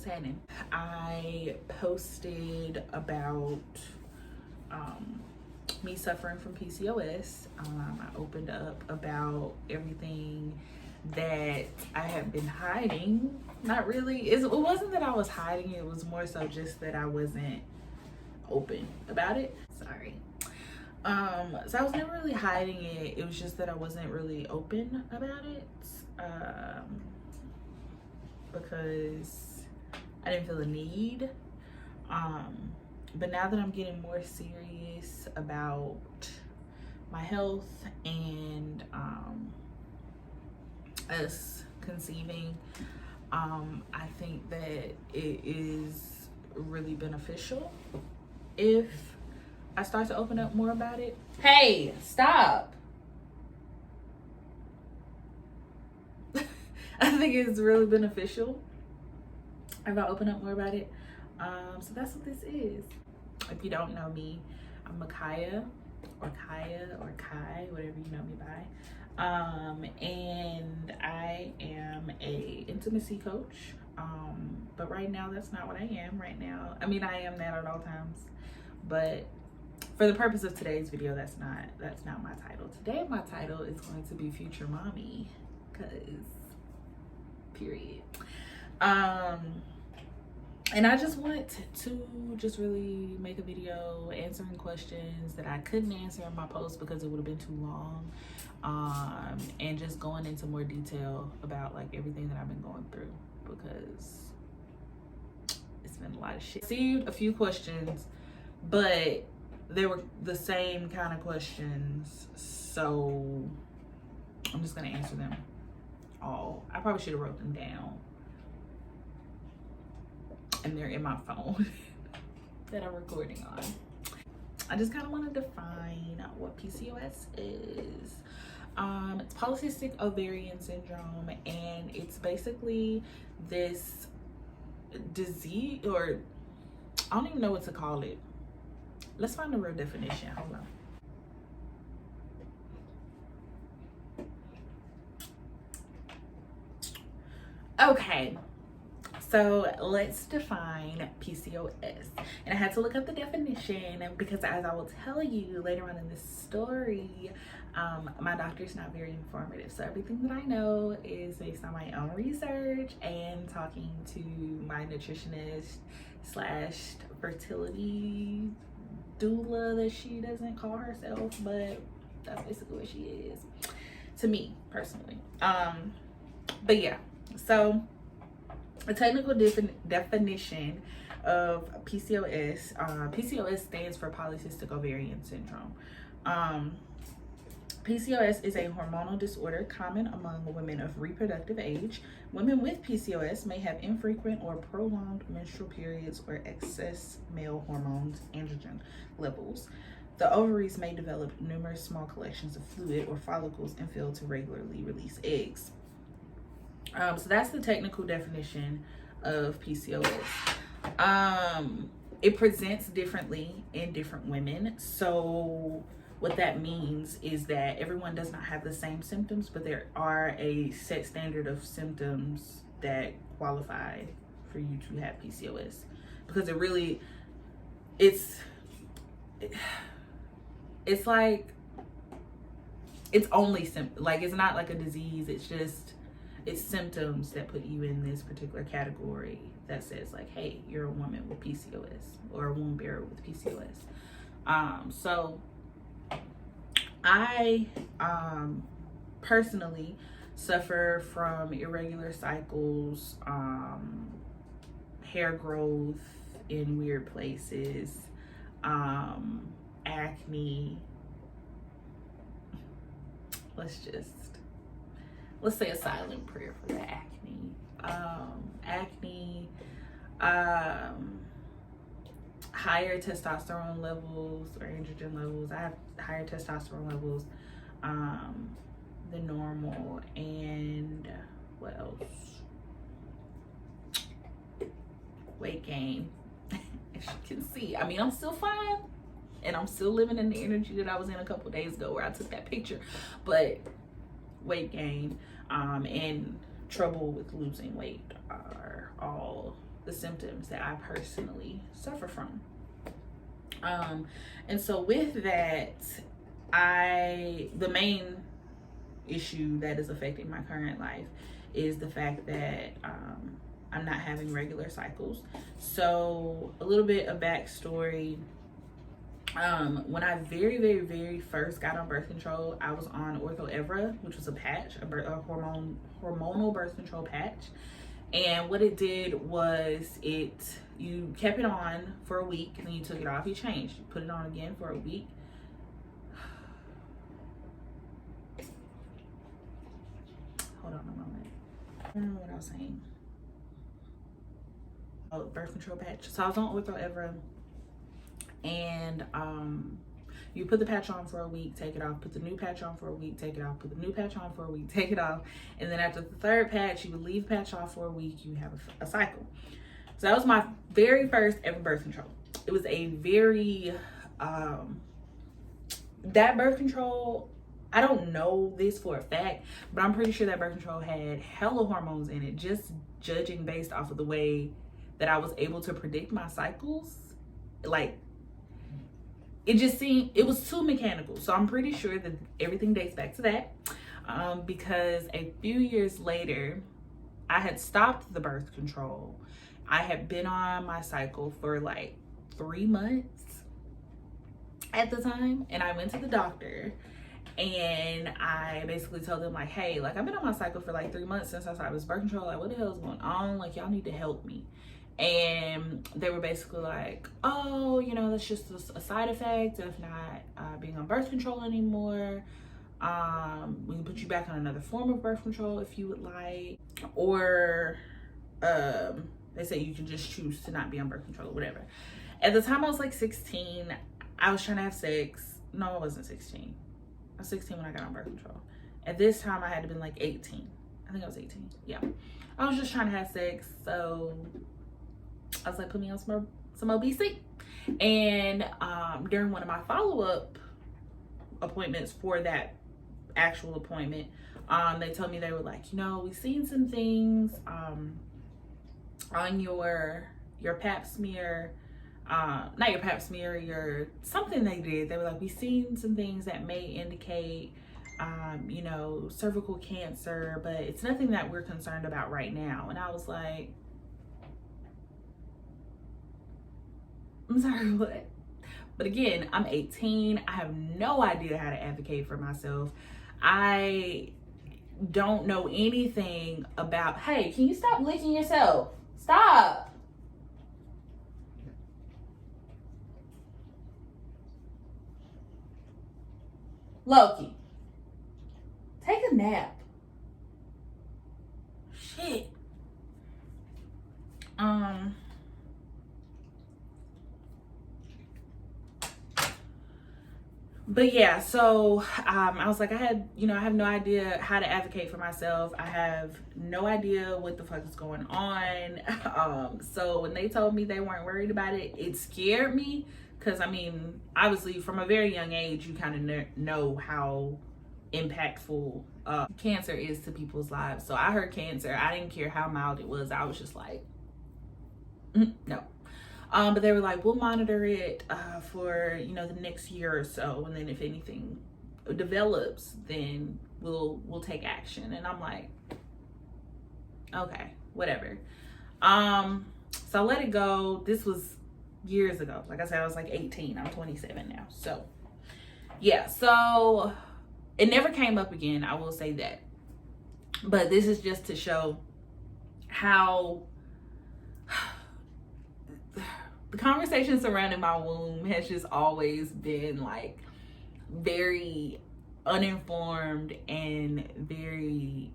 What's happening? I posted about me suffering from PCOS. I opened up about everything that I have been hiding. Not really. It wasn't that I was hiding. It was more so just that I wasn't open about it. Sorry. So I was never really hiding it. It was just that I wasn't really open about it. Because I didn't feel the need. But now that I'm getting more serious about my health and us conceiving, I think that it is really beneficial if I start to open up more about it. Hey, stop. I think it's really beneficial if I open up more about it. So that's what this is. If you don't know me, I'm Makaya or Kaya or Kai, whatever you know me by. And I am a intimacy coach. But right now that's not what I am right now. I mean, I am that at all times, but for the purpose of today's video, that's not my title. Today my title is going to be Future Mommy, cause period. And I just wanted to just really make a video answering questions that I couldn't answer in my post because it would have been too long, and just going into more detail about like everything that I've been going through, because it's been a lot of shit. Received a few questions, but they were the same kind of questions, so I'm just gonna answer them all. I probably should have wrote them down, and they're in my phone that I'm recording on. I just kind of want to define what PCOS is. It's polycystic ovarian syndrome, and it's basically this disease, or I don't even know what to call it. Let's find a real definition. Hold on. Okay. So let's define PCOS. And I had to look up the definition because, as I will tell you later on in this story, my doctor's not very informative. So everything that I know is based on my own research and talking to my nutritionist / fertility doula that she doesn't call herself, but that's basically what she is to me personally. But yeah, so a technical definition of PCOS. PCOS stands for polycystic ovarian syndrome. PCOS is a hormonal disorder common among women of reproductive age. Women with PCOS may have infrequent or prolonged menstrual periods or excess male hormones, androgen levels. The ovaries may develop numerous small collections of fluid or follicles and fail to regularly release eggs. So that's the technical definition of PCOS. It presents differently in different women. So what that means is that everyone does not have the same symptoms, but there are a set standard of symptoms that qualify for you to have PCOS, because it's like, it's only like, it's not like a disease. It's symptoms that put you in this particular category that says like, hey, you're a woman with PCOS or a womb bearer with PCOS. So I personally suffer from irregular cycles, hair growth in weird places, acne. Let's say a silent prayer for the acne. Higher testosterone levels or androgen levels. I have higher testosterone levels than normal. And what else? Weight gain. As you can see, I mean, I'm still fine, and I'm still living in the energy that I was in a couple days ago where I took that picture. But weight gain and trouble with losing weight are all the symptoms that I personally suffer from. And so with that, the main issue that is affecting my current life is the fact that I'm not having regular cycles. So a little bit of backstory. When I very first got on birth control, I was on Ortho-Evra, which was a patch, a hormonal birth control patch. And what it did was you kept it on for a week, and then you took it off, you changed, you put it on again for a week. Hold on a moment. I don't know what I was saying. Oh, birth control patch. So I was on Ortho-Evra, and you put the patch on for a week, take it off, put the new patch on for a week, take it off, put the new patch on for a week, take it off, and then after the third patch, you would leave the patch off for a week, you have a cycle. So that was my very first ever birth control. It was a very that birth control, I don't know this for a fact, but I'm pretty sure that birth control had hella hormones in it, just judging based off of the way that I was able to predict my cycles. Like, it just seemed, it was too mechanical. So I'm pretty sure that everything dates back to that, because a few years later, I had stopped the birth control. I had been on my cycle for like 3 months at the time, and I went to the doctor, and I basically told them like, hey, like, I've been on my cycle for like 3 months since I started this birth control. Like, what the hell is going on? Like, y'all need to help me. And they were basically like, oh, you know, that's just a side effect of not being on birth control anymore. We can put you back on another form of birth control if you would like. Or they say you can just choose to not be on birth control or whatever. At the time I was like 16, I was trying to have sex. No, I wasn't 16. I was 16 when I got on birth control. At this time I had to been like 18. I think I was 18. Yeah. I was just trying to have sex, so I was like, put me on some OBC. And during one of my follow-up appointments for that actual appointment, they told me, they were like, you know, we've seen some things on your pap smear, not your pap smear, your something they did. They were like, we've seen some things that may indicate you know, cervical cancer, but it's nothing that we're concerned about right now. And I was like, I'm sorry, what? But again, I'm 18. I have no idea how to advocate for myself. I don't know anything about, hey, can you stop licking yourself? Stop. Loki, take a nap. Shit. But yeah, so I was like, I have no idea how to advocate for myself. I have no idea what the fuck is going on. So when they told me they weren't worried about it, it scared me. Because, I mean, obviously from a very young age, you kind of know how impactful cancer is to people's lives. So I heard cancer. I didn't care how mild it was. I was just like, no. But they were like, we'll monitor it for, you know, the next year or so. And then if anything develops, then we'll take action. And I'm like, okay, whatever. So I let it go. This was years ago. Like I said, I was like 18. I'm 27 now. So yeah, so it never came up again. I will say that. But this is just to show how the conversation surrounding my womb has just always been like very uninformed and very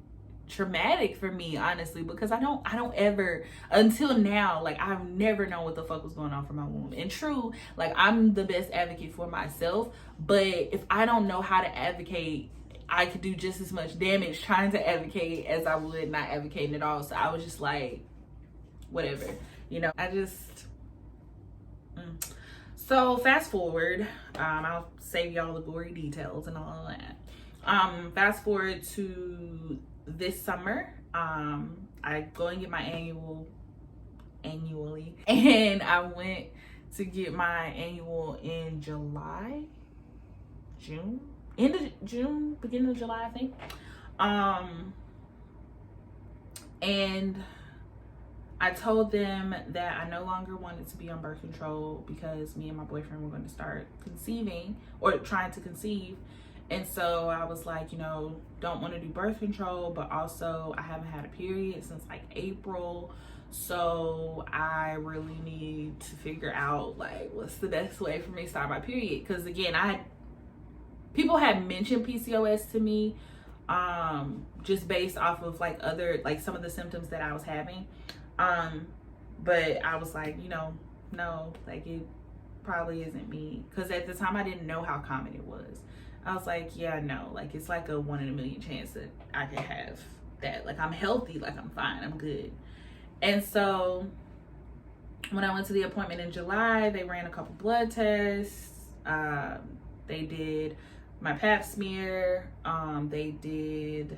traumatic for me, honestly, because I don't ever, until now, like, I've never known what the fuck was going on for my womb. And true, like, I'm the best advocate for myself, but if I don't know how to advocate, I could do just as much damage trying to advocate as I would not advocating at all. So I was just like, whatever, you know. I just so fast forward, I'll save y'all the gory details and all of that. Fast forward to this summer, I go and get my annually. And I went to get my annual in end of June, beginning of July, I think. And I told them that I no longer wanted to be on birth control because me and my boyfriend were going to start conceiving, or trying to conceive. And so I was like, you know, don't want to do birth control, but also I haven't had a period since like April. So I really need to figure out like what's the best way for me to start my period. Because again, people had mentioned PCOS to me, just based off of like some of the symptoms that I was having. But I was like, you know, no, like it probably isn't me. Because at the time I didn't know how common it was. I was like, yeah, no, like it's like a 1 in a million chance that I could have that. Like I'm healthy, like I'm fine, I'm good. And so when I went to the appointment in July, they ran a couple blood tests. They did my pap smear. They did,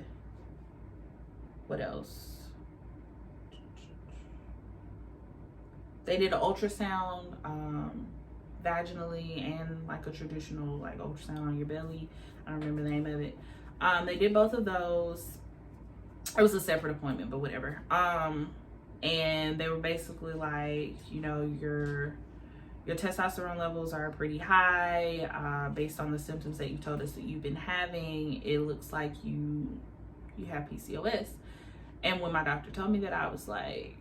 what else? They did an ultrasound vaginally and like a traditional like ultrasound on your belly. I don't remember the name of it. They did both of those. It was a separate appointment, but whatever. And they were basically like, you know, your testosterone levels are pretty high, based on the symptoms that you told us that you've been having. It looks like you have PCOS. And when my doctor told me that, I was like,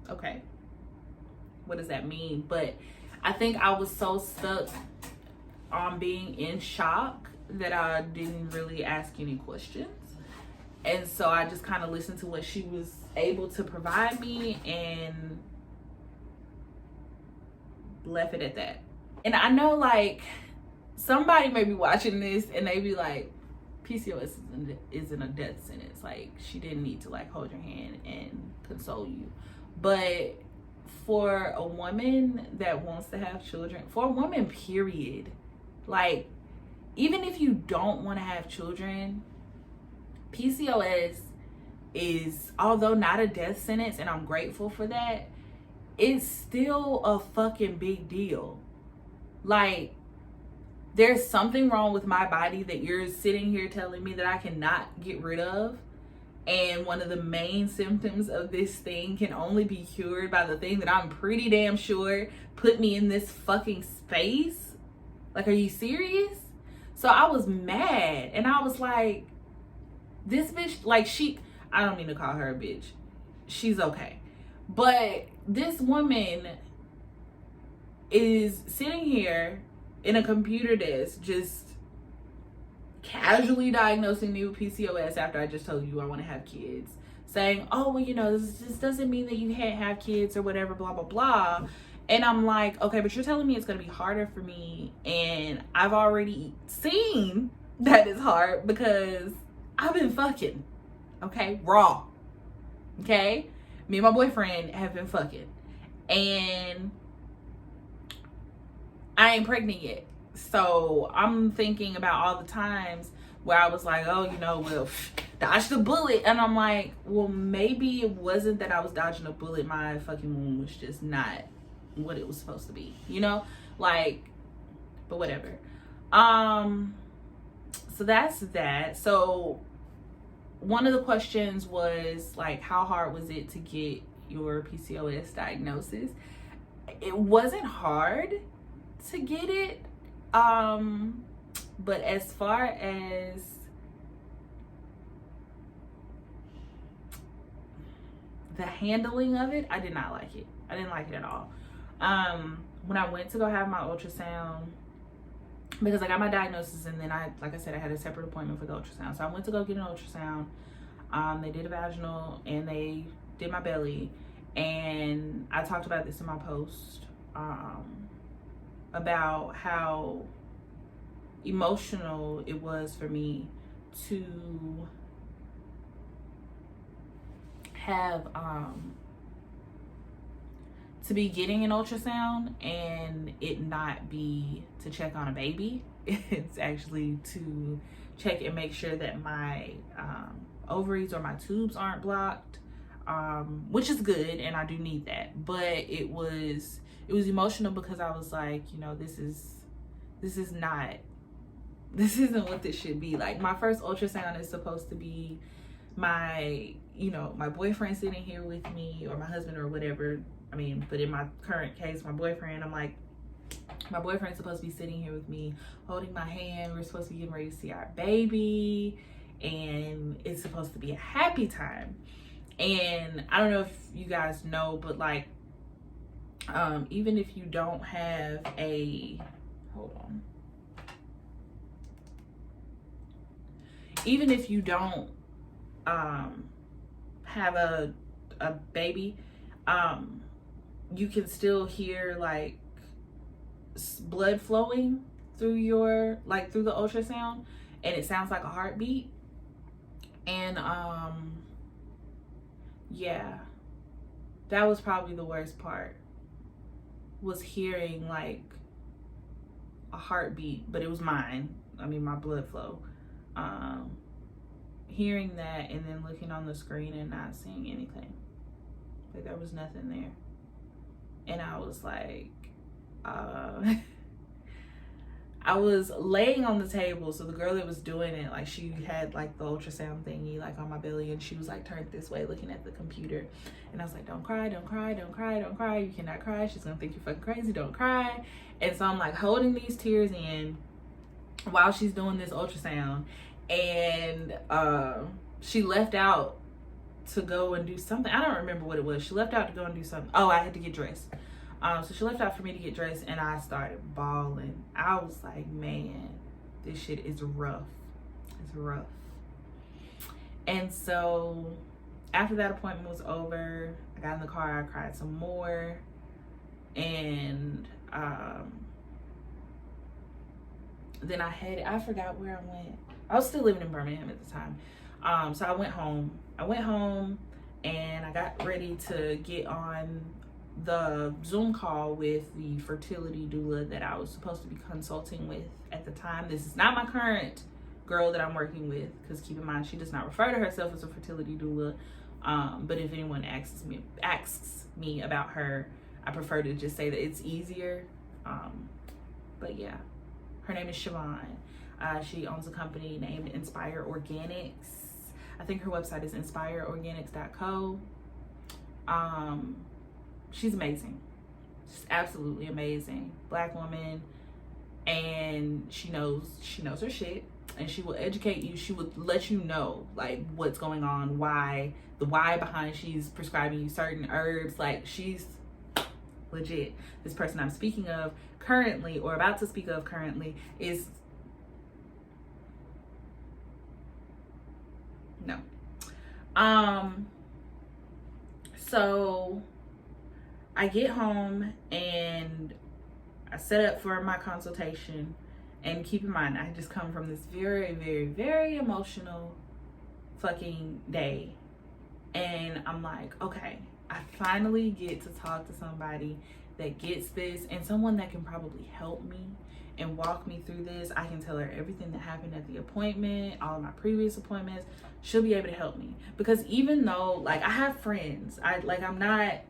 okay, what does that mean? But I think I was so stuck on being in shock that I didn't really ask any questions. And so I just kind of listened to what she was able to provide me and left it at that. And I know like somebody may be watching this and they be like, PCOS isn't a death sentence. Like she didn't need to like hold your hand and console you. But for a woman that wants to have children, for a woman period, like even if you don't want to have children, PCOS is, although not a death sentence, and I'm grateful for that, it's still a fucking big deal. Like there's something wrong with my body that you're sitting here telling me that I cannot get rid of. And one of the main symptoms of this thing can only be cured by the thing that I'm pretty damn sure put me in this fucking space. Like, are you serious? So I was mad and I was like, this bitch, like I don't mean to call her a bitch. She's okay. But this woman is sitting here in a computer desk just casually diagnosing me with PCOS after I just told you I want to have kids, saying, oh, well, you know, this doesn't mean that you can't have kids or whatever, blah blah blah. And I'm like, okay, but you're telling me it's going to be harder for me, and I've already seen that it's hard because I've been fucking, okay, raw, okay? Me and my boyfriend have been fucking, and I ain't pregnant yet. So I'm thinking about all the times where I was like, oh, you know, well, dodge the bullet. And I'm like, well, maybe it wasn't that I was dodging a bullet. My fucking womb was just not what it was supposed to be, you know? Like, but whatever. So that's that. So one of the questions was like, how hard was it to get your PCOS diagnosis? It wasn't hard to get it. But as far as the handling of it, I did not like it. I didn't like it at all. When I went to go have my ultrasound, because I got my diagnosis and then like I said, I had a separate appointment for the ultrasound. So I went to go get an ultrasound. They did a vaginal and they did my belly. And I talked about this in my post, about how emotional it was for me to have to be getting an ultrasound and it not be to check on a baby. It's actually to check and make sure that my ovaries or my tubes aren't blocked, which is good, and I do need that. But it was emotional because I was like, you know, this isn't what this should be. Like, my first ultrasound is supposed to be my boyfriend sitting here with me, or my husband, or whatever. I mean, but in my current case, my boyfriend, I'm like, my boyfriend's supposed to be sitting here with me, holding my hand. We're supposed to be getting ready to see our baby, and it's supposed to be a happy time. And I don't know if you guys know, but like, even if you don't have even if you don't have a baby, you can still hear like blood flowing through through the ultrasound, and it sounds like a heartbeat. And yeah, that was probably the worst part, was hearing like a heartbeat, but it was mine. I mean, my blood flow. Hearing that, and then looking on the screen and not seeing anything. Like, there was nothing there. And I was like, I was laying on the table, so the girl that was doing it, like, she had like the ultrasound thingy like on my belly, and she was like turned this way looking at the computer, and I was like, don't cry, don't cry, don't cry, don't cry, you cannot cry, she's gonna think you're fucking crazy, don't cry. And so I'm like holding these tears in while she's doing this ultrasound, and she left out to go and do something. I don't remember what it was. She left out to go and do something. Oh, I had to get dressed. So she left out for me to get dressed, and I started bawling. I was like, man, this shit is rough. It's rough. And so after that appointment was over, I got in the car, I cried some more, and then I forgot where I went. I was still living in Birmingham at the time. So I went home. And I got ready to get on the Zoom call with the fertility doula that I was supposed to be consulting with at the time. This is not my current girl that I'm working with, because keep in mind, she does not refer to herself as a fertility doula. But if anyone asks me about her, I prefer to just say that it's easier. But yeah, her name is Siobhan. She owns a company named Inspire Organics. I think her website is inspireorganics.co. She's amazing. She's absolutely amazing. Black woman, and she knows her shit, and she will educate you. She will let you know like what's going on, the why behind she's prescribing you certain herbs. Like, she's legit. This person I'm speaking of currently, or about to speak of currently, is no. So I get home and I set up for my consultation, and keep in mind, I just come from this very, very, very emotional fucking day, and I'm like, okay, I finally get to talk to somebody that gets this, and someone that can probably help me and walk me through this. I can tell her everything that happened at the appointment, all of my previous appointments. She'll be able to help me, because even though like I have friends, I'm not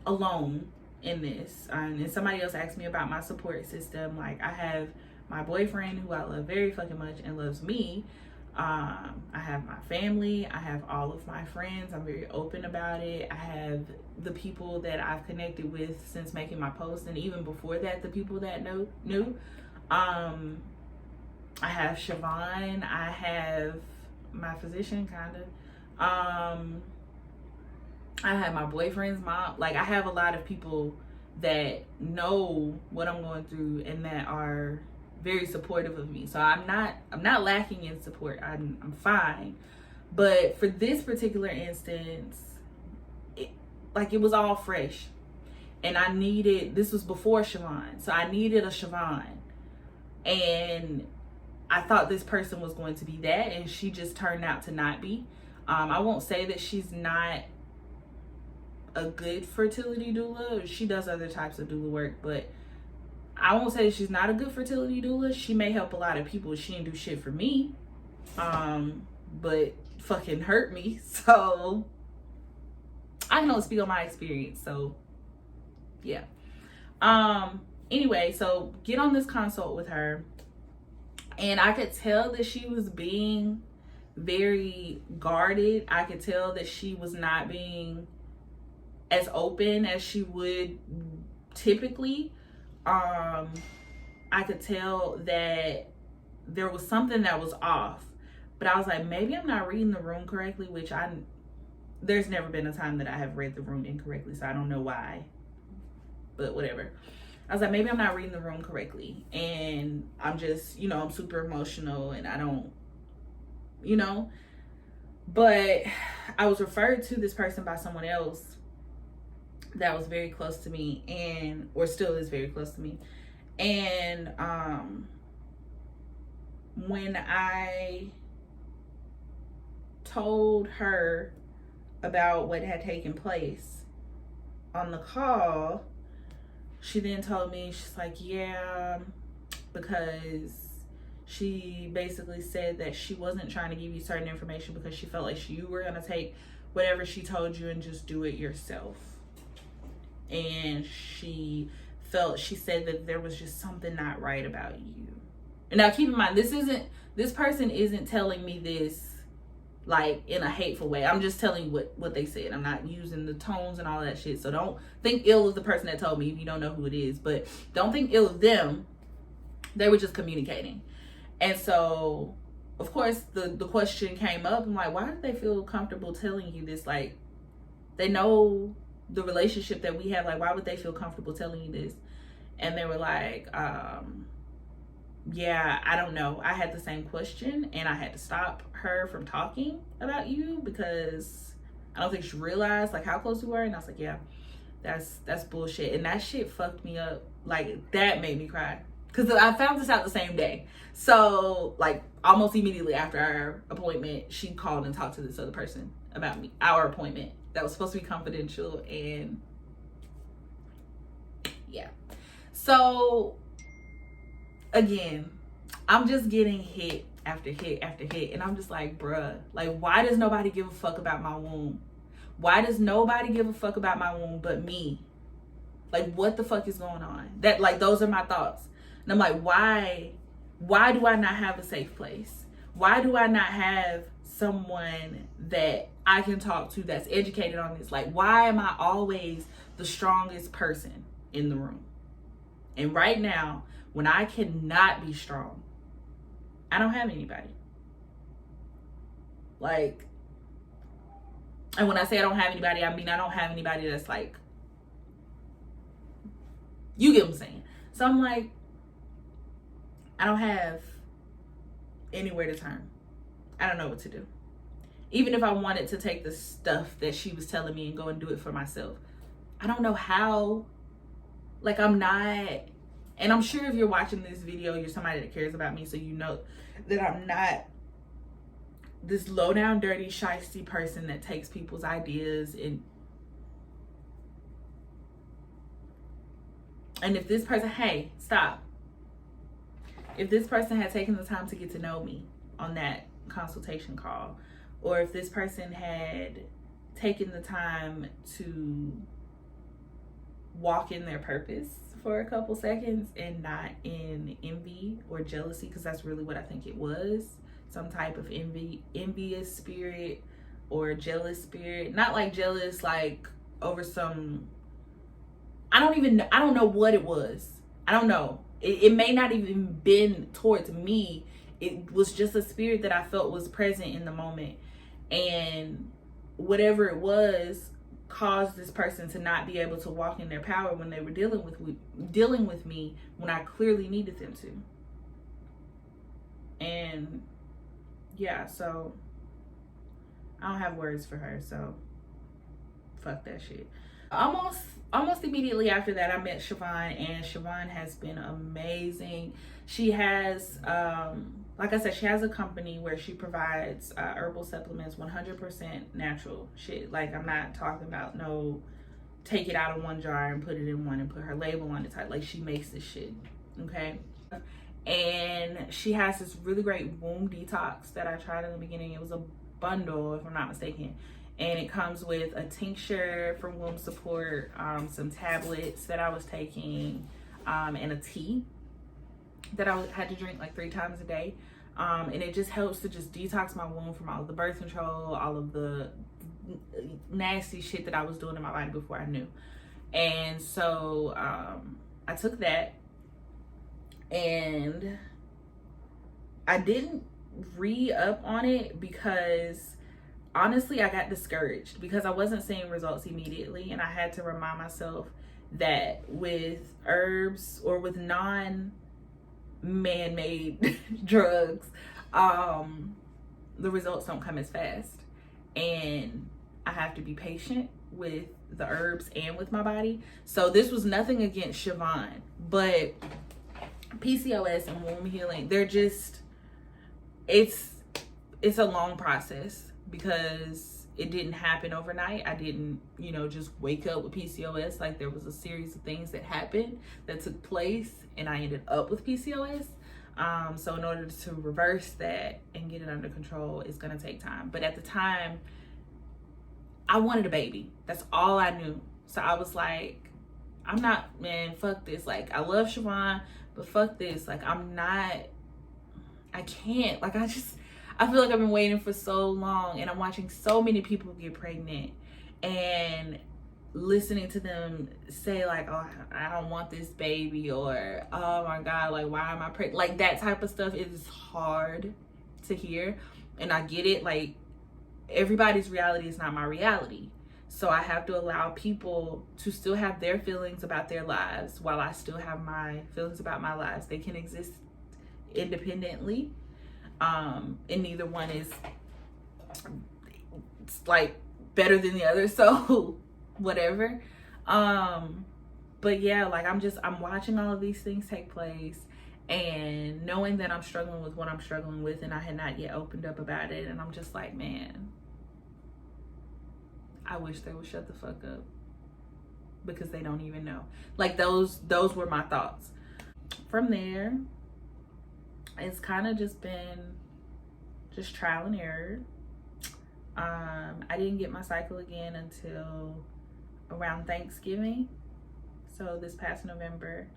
alone in this. And somebody else asked me about my support system. Like, I have my boyfriend, who I love very fucking much and loves me. I have my family. I have all of my friends. I'm very open about it. I have the people that I've connected with since making my post, and even before that, the people that knew. I have Siobhan. I have my physician, kinda. I have my boyfriend's mom. Like, I have a lot of people that know what I'm going through and that are very supportive of me. So I'm not lacking in support. I'm fine. But for this particular instance, it was all fresh, and this was before Siobhan, so I needed a Siobhan, and I thought this person was going to be that, and she just turned out to not be. I won't say that she's not a good fertility doula. She does other types of doula work, but I won't say that she's not a good fertility doula. She may help a lot of people. She didn't do shit for me. But fucking hurt me. So I can only speak on my experience. So yeah. Anyway, so get on this consult with her, and I could tell that she was being very guarded. I could tell that she was not being as open as she would typically. I could tell that there was something that was off, but I was like, maybe I'm not reading the room correctly, which there's never been a time that I have read the room incorrectly, so I don't know why, but whatever. I was like, maybe I'm not reading the room correctly, and I'm just, I'm super emotional, and I don't, but I was referred to this person by someone else that was very close to me, or still is very close to me. And when I told her about what had taken place on the call, she then told me, she's like, yeah, because she basically said that she wasn't trying to give you certain information because she felt like you were going to take whatever she told you and just do it yourself. And she said that there was just something not right about you. And now keep in mind, this person isn't telling me this like in a hateful way. I'm just telling you what they said. I'm not using the tones and all that shit. So don't think ill of the person that told me if you don't know who it is. But don't think ill of them. They were just communicating. And so, of course, the question came up. I'm like, why do they feel comfortable telling you this? Like, they know the relationship that we have. Like, why would they feel comfortable telling you this? And they were like, yeah, I don't know. I had the same question, and I had to stop her from talking about you because I don't think she realized like how close we were. And I was like, yeah, that's bullshit. And that shit fucked me up. Like, that made me cry because I found this out the same day. So like almost immediately after our appointment, she called and talked to this other person about me, our appointment that was supposed to be confidential. And yeah, so again, I'm just getting hit after hit after hit, and I'm just like, bruh, like, why does nobody give a fuck about my womb? Why does nobody give a fuck about my womb but me? Like, what the fuck is going on? That, like, those are my thoughts. And I'm like, why do I not have a safe place? Why do I not have someone that I can talk to that's educated on this? Like, why am I always the strongest person in the room? And right now, when I cannot be strong, I don't have anybody. Like, and when I say I don't have anybody, I mean I don't have anybody that's like, you get what I'm saying? So I'm like, I don't have anywhere to turn. I don't know what to do. Even if I wanted to take the stuff that she was telling me and go and do it for myself, I don't know how. Like, I'm not. And I'm sure if you're watching this video, you're somebody that cares about me, so you know that I'm not this low down, dirty, shysty person that takes people's ideas. And if this person, hey, stop. If this person had taken the time to get to know me on that consultation call, or if this person had taken the time to walk in their purpose for a couple seconds and not in envy or jealousy, because that's really what I think it was. Some type of envious spirit or jealous spirit. Not like jealous like over some, I don't know what it was. I don't know. It may not even been towards me. It was just a spirit that I felt was present in the moment. And whatever it was caused this person to not be able to walk in their power when they were dealing with me when I clearly needed them to. And yeah, so I don't have words for her, so fuck that shit. Almost immediately after that, I met Siobhan, and Siobhan has been amazing. She has, like I said, she has a company where she provides herbal supplements, 100% natural shit. Like, I'm not talking about no take it out of one jar and put it in one and put her label on it type. Like, she makes this shit, okay? And she has this really great womb detox that I tried in the beginning. It was bundle, if I'm not mistaken. And it comes with a tincture for womb support, some tablets that I was taking, and a tea that I had to drink like 3 times a day. And it just helps to just detox my womb from all of the birth control, all of the nasty shit that I was doing in my body before I knew. And so I took that, and I didn't re-up on it because honestly I got discouraged because I wasn't seeing results immediately, and I had to remind myself that with herbs or with non-man-made drugs, the results don't come as fast, and I have to be patient with the herbs and with my body. So this was nothing against Siobhan, but PCOS and womb healing, they're just, it's a long process because it didn't happen overnight. I didn't, just wake up with PCOS. Like, there was a series of things that happened that took place, and I ended up with PCOS. So in order to reverse that and get it under control, it's gonna take time. But at the time, I wanted a baby. That's all I knew. So I was like, fuck this. Like, I love Siobhan, but fuck this. Like, I can't. Like, I feel like I've been waiting for so long, and I'm watching so many people get pregnant and listening to them say like, oh, I don't want this baby, or oh my God, like, why am I pregnant? Like, that type of stuff is hard to hear. And I get it. Like, everybody's reality is not my reality. So I have to allow people to still have their feelings about their lives while I still have my feelings about my lives. They can exist independently, and neither one is like better than the other, so whatever. But yeah, like, I'm watching all of these things take place, and knowing that I'm struggling with what I'm struggling with, and I had not yet opened up about it, and I'm just like, man, I wish they would shut the fuck up, because they don't even know. Like, those were my thoughts. From there, it's kind of just been just trial and error. I didn't get my cycle again until around Thanksgiving, so this past November.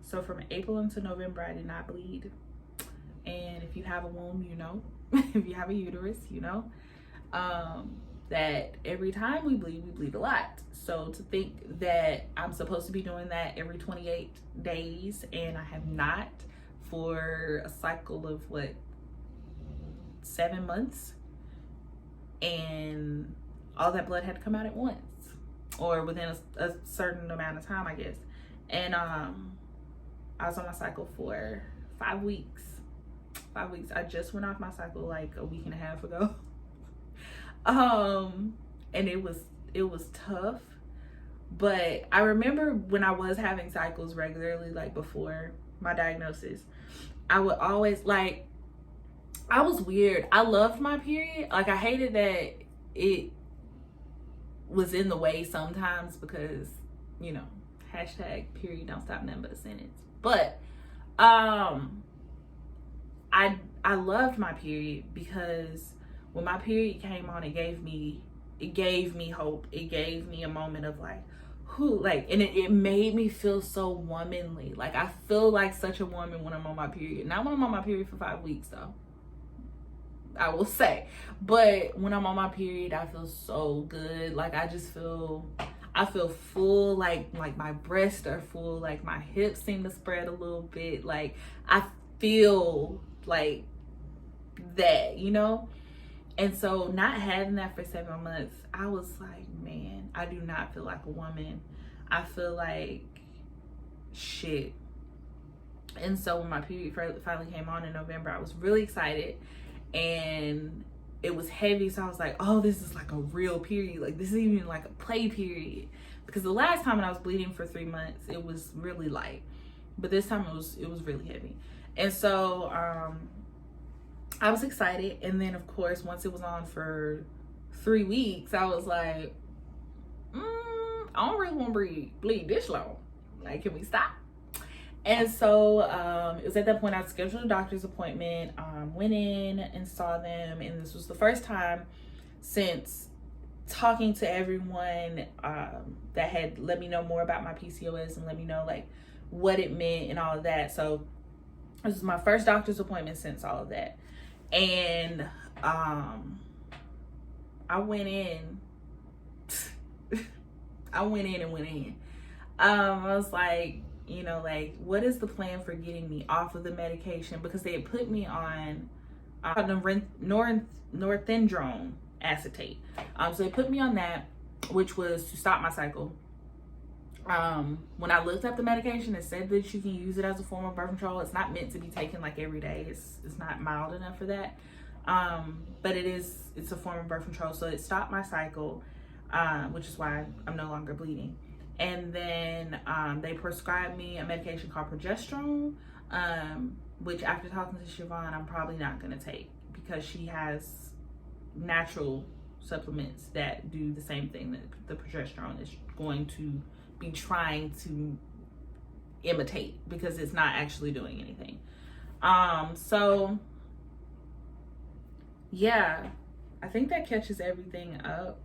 So from April into November, I did not bleed. And if you have a womb, if you have a uterus, that every time we bleed a lot. So to think that I'm supposed to be doing that every 28 days, and I have not for a cycle of 7 months, and all that blood had to come out at once, or within a certain amount of time, I guess. And I was on my cycle for 5 weeks. 5 weeks. I just went off my cycle like a week and a half ago. And it was tough. But I remember when I was having cycles regularly, like before my diagnosis, I would always, like, I was weird. I loved my period. Like, I hated that it was in the way sometimes because, hashtag period don't stop nothing but a sentence. But I loved my period because when my period came on, it gave me hope. It gave me a moment of like, and it made me feel so womanly. Like, I feel like such a woman when I'm on my period. Not when I'm on my period for 5 weeks though, I will say. But when I'm on my period, I feel so good. Like, I feel full, like my breasts are full, like my hips seem to spread a little bit. Like, I feel like that, And so not having that for 7 months, I was like, man, I do not feel like a woman. I feel like shit. And so when my period finally came on in November, I was really excited, and it was heavy. So I was like, oh, this is like a real period. Like, this is even like a play period. Because the last time when I was bleeding for 3 months, it was really light. But this time it was really heavy. And so I was excited. And then, of course, once it was on for 3 weeks, I was like, I don't really want to bleed this long. Like, can we stop? And so it was at that point I scheduled a doctor's appointment, went in and saw them. And this was the first time since talking to everyone that had let me know more about my PCOS and let me know like what it meant and all of that. So this was my first doctor's appointment since all of that. And I went in. I went in. I was like, you know, like, what is the plan for getting me off of the medication? Because they had put me on norethindrone acetate. So they put me on that, which was to stop my cycle. When I looked up the medication, it said that you can use it as a form of birth control. It's not meant to be taken like every day. It's not mild enough for that. But it's a form of birth control. So it stopped my cycle, which is why I'm no longer bleeding. And then they prescribed me a medication called progesterone, which after talking to Siobhan, I'm probably not going to take because she has natural supplements that do the same thing that the progesterone is going to be trying to imitate because it's not actually doing anything. So yeah, I think that catches everything up.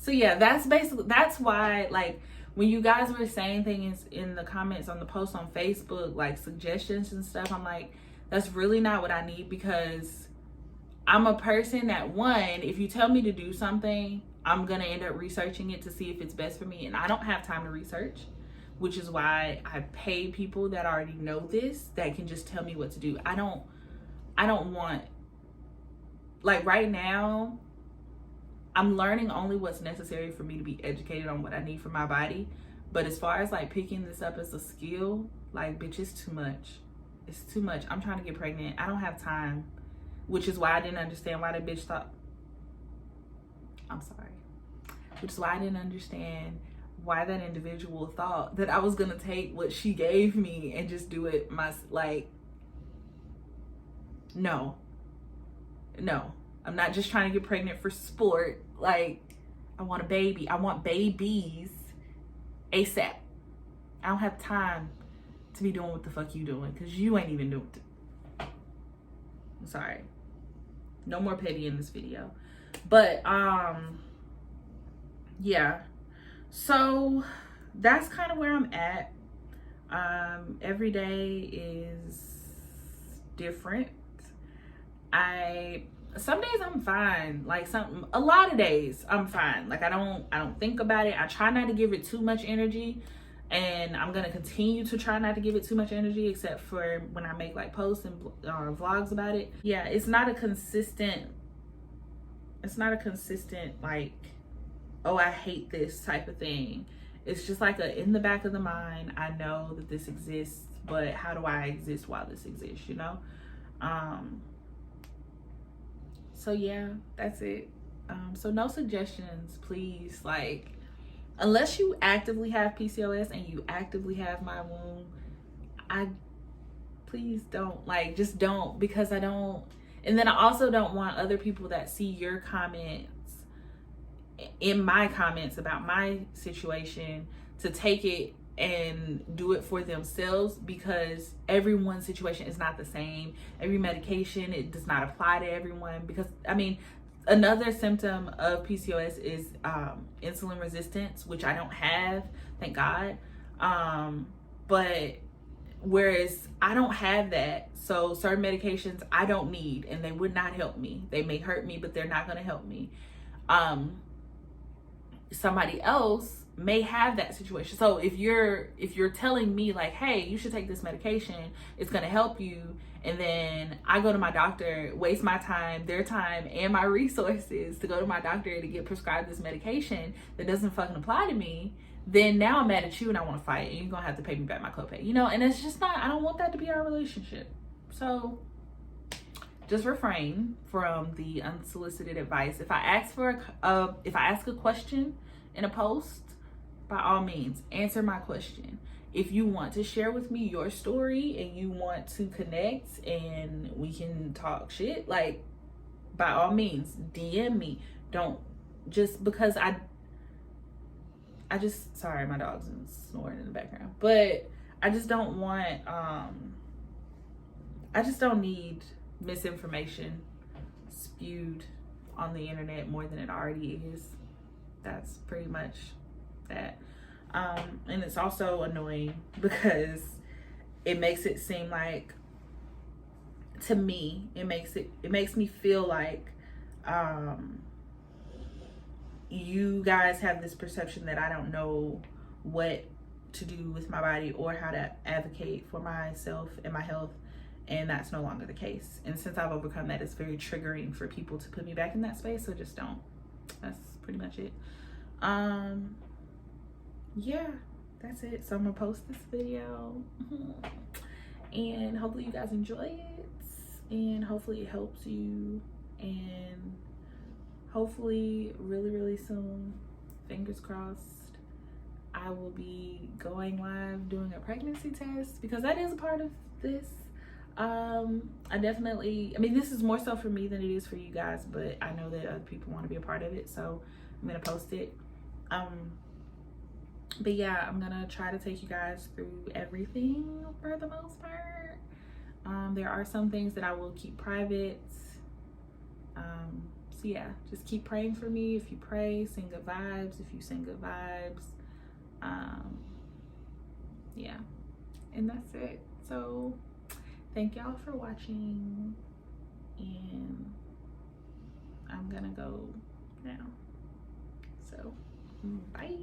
So yeah, that's why, like, when you guys were saying things in the comments on the post on Facebook, like suggestions and stuff, I'm like, that's really not what I need, because I'm a person that, one, if you tell me to do something, I'm gonna end up researching it to see if it's best for me, and I don't have time to research, which is why I pay people that already know this, that can just tell me what to do. I don't want, like, right now, I'm learning only what's necessary for me to be educated on what I need for my body. But as far as like picking this up as a skill, like, bitch, it's too much. It's too much. I'm trying to get pregnant. I don't have time, which is why I didn't understand why the bitch thought, I'm sorry, which is why I didn't understand why that individual thought that I was going to take what she gave me and just do it no. I'm not just trying to get pregnant for sport. Like, I want a baby. I want babies ASAP. I don't have time to be doing what the fuck you doing, because you ain't even doing it. I'm sorry. No more petty in this video. But, yeah. So, that's kind of where I'm at. Every day is different. Some days I'm fine. Like, a lot of days I'm fine. Like, I don't think about it. I try not to give it too much energy, and I'm gonna continue to try not to give it too much energy, except for when I make like posts and vlogs about it. Yeah, it's not a consistent like, oh, I hate this type of thing. It's just like in the back of the mind, I know that this exists, but how do I exist while this exists, you know? So yeah, that's it. So no suggestions, please. Like, unless you actively have PCOS and you actively have my womb, please don't, like, just don't, because I don't. And then I also don't want other people that see your comments in my comments about my situation to take it and do it for themselves, because everyone's situation is not the same. Every medication, it does not apply to everyone, because I mean, another symptom of PCOS is insulin resistance, which I don't have, thank God. But whereas I don't have that, so certain medications I don't need, and they would not help me. They may hurt me, but they're not going to help me. Somebody else may have that situation. So if you're telling me like, hey, you should take this medication, it's going to help you, and then I go to my doctor, waste my time, their time, and my resources to go to my doctor to get prescribed this medication that doesn't fucking apply to me, then now I'm mad at you and I want to fight, and you're going to have to pay me back my copay, you know? And it's just not, I don't want that to be our relationship. So just refrain from the unsolicited advice. If I ask a question in a post, by all means, answer my question. If you want to share with me your story and you want to connect and we can talk shit, like, by all means, DM me. Don't, just because sorry, my dog's snoring in the background, but I just don't want, I just don't need misinformation spewed on the internet more than it already is. That's pretty much that. And it's also annoying because it makes it seem like, to me, it makes me feel like you guys have this perception that I don't know what to do with my body or how to advocate for myself and my health, and that's no longer the case. And since I've overcome that, it's very triggering for people to put me back in that space, so just don't. That's pretty much it. Yeah, that's it. So I'm gonna post this video and hopefully you guys enjoy it, and hopefully it helps you, and hopefully really soon, fingers crossed, I will be going live doing a pregnancy test, because that is a part of this. I mean, this is more so for me than it is for you guys, but I know that other people want to be a part of it, so I'm gonna post it. But yeah, I'm gonna try to take you guys through everything for the most part. There are some things that I will keep private. So yeah, just keep praying for me. If you pray, send good vibes. If you send good vibes, yeah, and that's it. So thank y'all for watching, and I'm gonna go now. So bye.